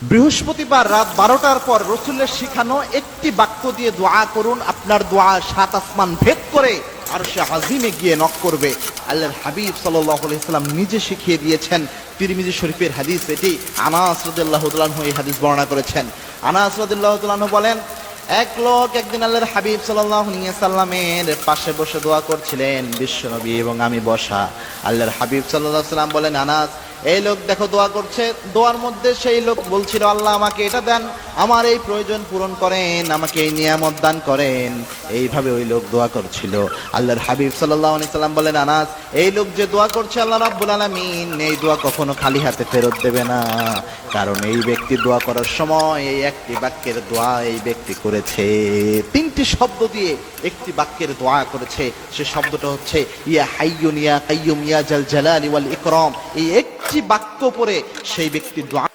বৃহস্পতিবার রাত 12টার পর রসুলের শিখানো একটি বাক্য দিয়ে দোয়া করুন, আপনার দোয়া 7 আসমান ভেদ করে আরশে আজিমে গিয়ে নক করবে। আল্লাহর হাবিব সাল্লাল্লাহু আলাইহি সাল্লাম নিজে শিখিয়ে দিয়েছেন। তিরমিজি শরীফের হাদিস এটি। আনাস রাদিয়াল্লাহু তাআলা আনহু এই হাদিস বর্ণনা করেছেন। আনাস রাদিয়াল্লাহু তাআলা আনহু বলেন, এক লোক একদিন আল্লাহর হাবিব সাল্লাল্লাহু আলাইহি সাল্লামের পাশে বসে দোয়া করছিলেন, বিশ্বনবী এবং আমি বসা। আল্লাহর হাবিব সাল্লাল্লাহু আলাইহি সাল্লাম বলেন, আনাস, এই লোক দেখো দোয়া করছে। দোয়ার মধ্যে সেই লোক বলছিল, আল্লাহ আমাকে এটা দেন, আমার এই প্রয়োজন পূরণ করেন, আমাকে এই নিয়ামত দান করেন। এইভাবে ওই লোক দোয়া করছিল। আল্লাহর হাবিব সাল্লাল্লাহু আলাইহি সাল্লাম বলেন, আনাস, এই লোক যে দোয়া করছে, আল্লাহ রাব্বুল আলামিন এই দোয়া কখনো খালি হাতে ফেরত দেবে না, কারণ এই ব্যক্তি দোয়া করার সময় এই একটি বাক্যের দোয়া এই ব্যক্তি করেছে। 3টি শব্দ দিয়ে একটি বাক্যের দোয়া করেছে। সে শব্দটা হচ্ছে ইয়া হাইয়ুন ইয়া কাইয়ুম ইয়া জাল জালালি ওয়াল ইকরাম। এই একটি বাক্য পরে সেই ব্যক্তি দোয়া